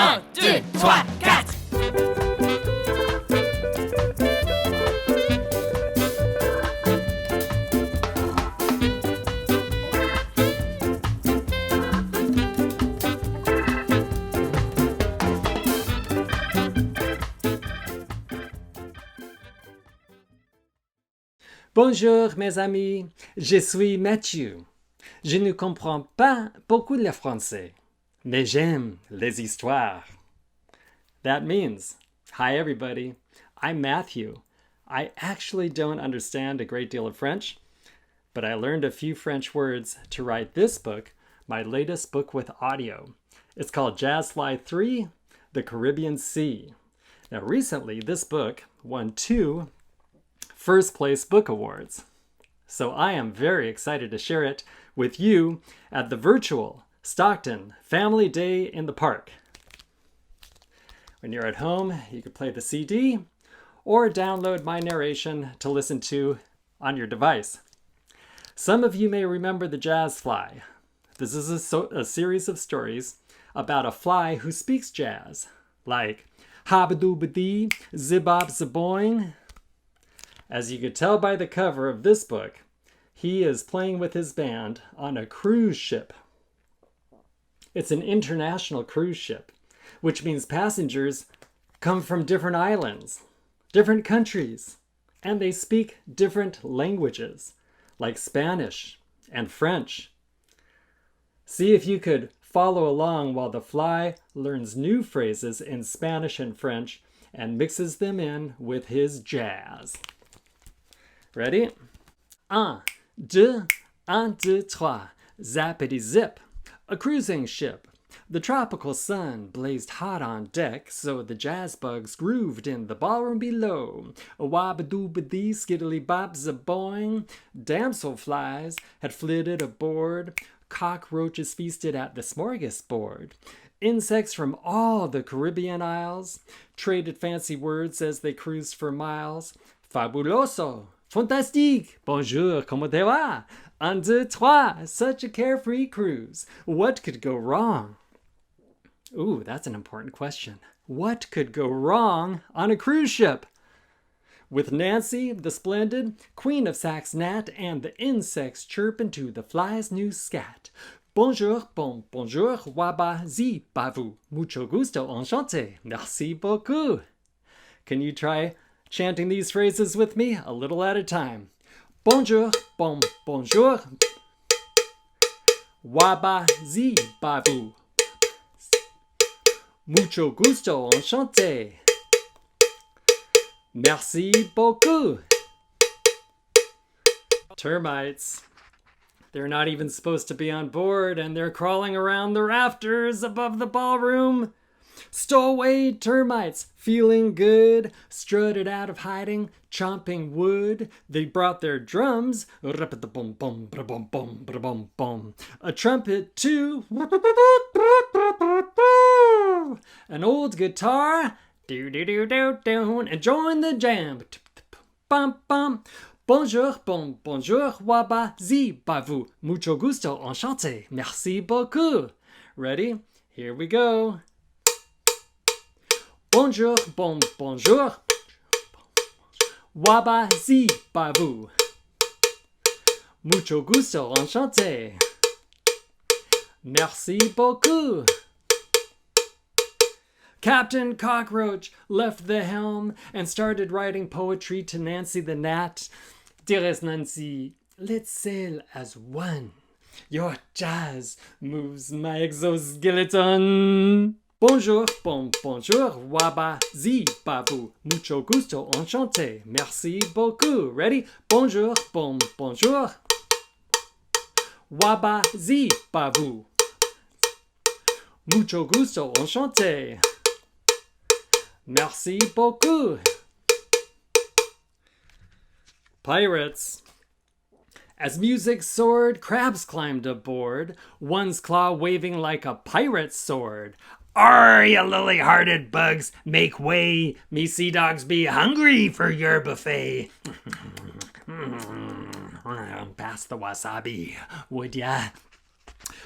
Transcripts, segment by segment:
1, 2, 3, 4. Bonjour mes amis, je suis Matthew. Je ne comprends pas beaucoup le français, mais j'aime les histoires. That means, hi everybody, I'm Matthew. I actually don't understand a great deal of French, but I learned a few French words to write this book, my latest book with audio. It's called Jazz Fly 3, The Caribbean Sea. Now recently, this book won 2 first place book awards. So I am very excited to share it with you at the virtual Stockton Family Day in the Park. When you're at home, you can play the CD or download my narration to listen to on your device. Some of you may remember the jazz fly. This is a series of stories about a fly who speaks jazz, like habba-doo-ba-dee, zib-bop-zaboing. As you could tell by the cover of this book, he is playing with his band on a cruise ship. It's an international cruise ship, which means passengers come from different islands, different countries, and they speak different languages, like Spanish and French. See if you could follow along while the fly learns new phrases in Spanish and French and mixes them in with his jazz. Ready? 1, 2, 1, 2, 3. Zappity zip. A cruising ship. The tropical sun blazed hot on deck, so the jazz bugs grooved in the ballroom below. A wabba-doo-ba-dee, skiddly-bop-zaboing. Damsel flies had flitted aboard. Cockroaches feasted at the smorgasbord. Insects from all the Caribbean isles traded fancy words as they cruised for miles. Fabuloso! Fantastique! Bonjour, comment te va? 1, 2, 3. Such a carefree cruise. What could go wrong? Ooh, that's an important question. What could go wrong on a cruise ship? With Nancy, the splendid queen of Sax Nat, and the insects chirp into the fly's new scat. Bonjour, bonjour, waba, zi, ba vous. Mucho gusto, enchanté. Merci beaucoup. Can you try chanting these phrases with me a little at a time? Bonjour, bonjour. Waba, zi, ba vous. Mucho gusto, enchanté. Merci beaucoup. Termites. They're not even supposed to be on board, and they're crawling around the rafters above the ballroom. Stowaway termites, feeling good, strutted out of hiding, chomping wood. They brought their drums, a trumpet too, an old guitar, and join the jam. Bonjour, bonjour, waba, zi, ba vous. Mucho gusto, enchanté. Merci beaucoup. Ready? Here we go. Bonjour, bonjour. Waba, zi, ba vous. Mucho gusto, enchanté. Merci beaucoup. Captain Cockroach left the helm and started writing poetry to Nancy the Gnat. Dearest Nancy, let's sail as one. Your jazz moves my exoskeleton. Bonjour, bonjour, waba, zi, ba vous. Mucho gusto, enchanté. Merci beaucoup. Ready? Bonjour, bonjour. Waba, zi, ba vous. Mucho gusto, enchanté. Merci beaucoup. Pirates. As music soared, crabs climbed aboard, one's claw waving like a pirate's sword. Arr, you lily-hearted bugs, make way. Me sea dogs be hungry for your buffet. Pass the wasabi, would ya?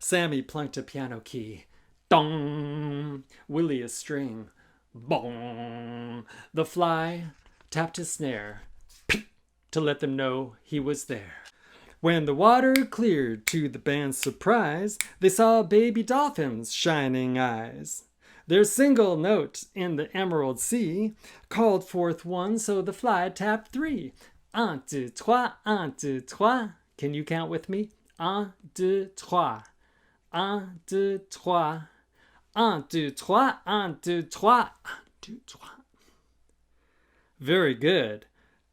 Sammy plunked a piano key. Dong! Willie a string. Bong! The fly tapped his snare to let them know he was there. When the water cleared to the band's surprise, they saw baby dolphins' shining eyes. Their single note in the emerald sea called forth one, so the fly tapped three. Un, deux, trois, un, deux, trois. Can you count with me? Un, deux, trois. Un, deux, trois. Un, deux, trois. Un, deux, trois. Un, deux, trois. Very good.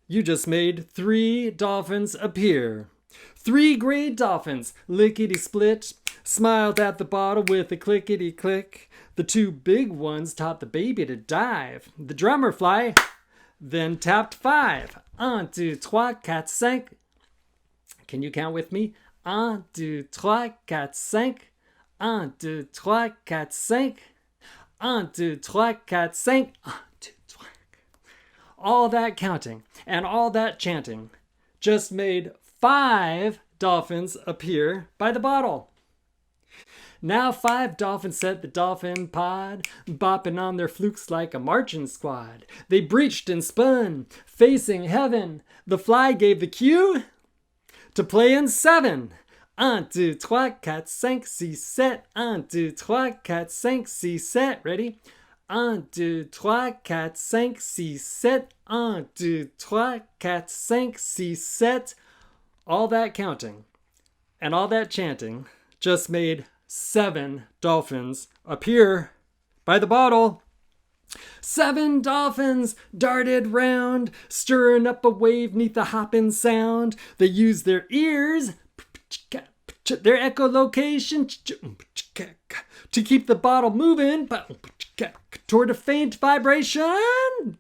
You just made 3 dolphins appear. 3 gray dolphins, lickety-split, smiled at the bottle with a clickety-click. The 2 big ones taught the baby to dive. The drummer fly then tapped 5. Un, deux, trois, quatre, cinq. Can you count with me? Un, deux, trois, quatre, cinq. Un, deux, trois, quatre, cinq. Un, deux, trois, quatre, cinq. Un, deux, trois. All that counting and all that chanting just made 5 dolphins appear by the bottle. Now 5 dolphins set the dolphin pod, bopping on their flukes like a marching squad. They breached and spun, facing heaven. The fly gave the cue to play in 7. Un, deux, trois, quatre, cinq, six, sept. Un, deux, trois, quatre, cinq, six, sept. Ready? Un, deux, trois, quatre, cinq, six, sept. Un, deux, trois, quatre, cinq, six, sept. All that counting and all that chanting just made 7 dolphins appear by the bottle. 7 dolphins darted round, stirring up a wave neath the hopping sound. They used their ears, their echolocation, to keep the bottle moving toward a faint vibration.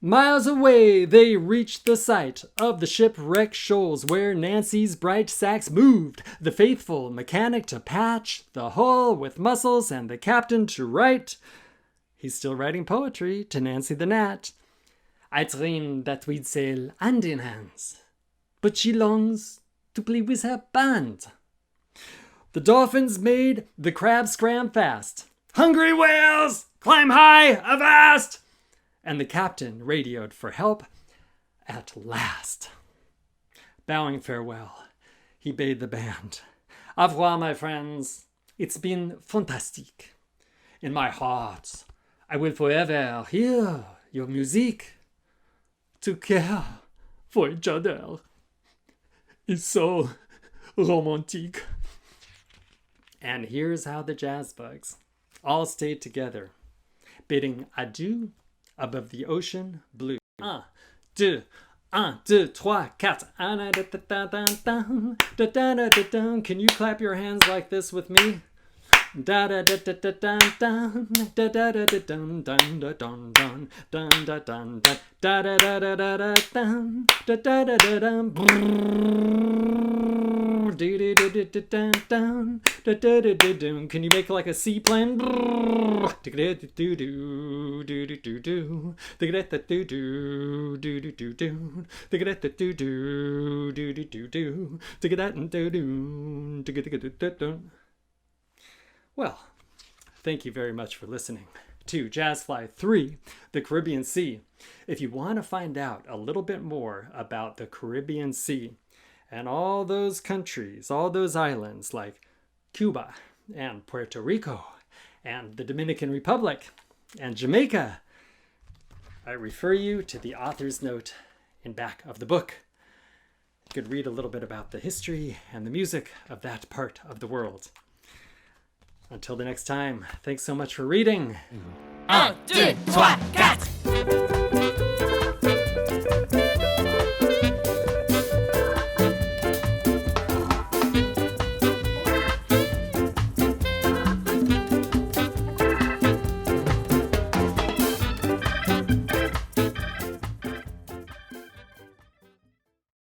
Miles away, they reached the site of the shipwreck shoals where Nancy's bright sacks moved, the faithful mechanic to patch the hull with muscles and the captain to write. He's still writing poetry to Nancy the Gnat. I dreamed that we'd sail hand in hands, but she longs to play with her band. The dolphins made the crabs scram fast. Hungry whales, climb high, avast! And the captain radioed for help at last. Bowing farewell, he bade the band, Au revoir, my friends. It's been fantastic. In my heart, I will forever hear your music. To care for each other is so romantic. And here's how the jazz bugs all stayed together, bidding adieu above the ocean blue. Un, deux, trois, quatre. Can you clap your hands like this with me? Da da da da da da da da da da da dun dun da dun dun dun da dun da da da da da da da dun da da da da dun do do do do do dun dun da da da da dun. Can you make like a seaplane? Do do do do do do do do do do do do do do do do do do do do. Well, thank you very much for listening to Jazzfly 3, The Caribbean Sea. If you want to find out a little bit more about the Caribbean Sea and all those countries, all those islands like Cuba and Puerto Rico and the Dominican Republic and Jamaica, I refer you to the author's note in back of the book. You could read a little bit about the history and the music of that part of the world. Until the next time, thanks so much for reading. 1, 2, 3, 4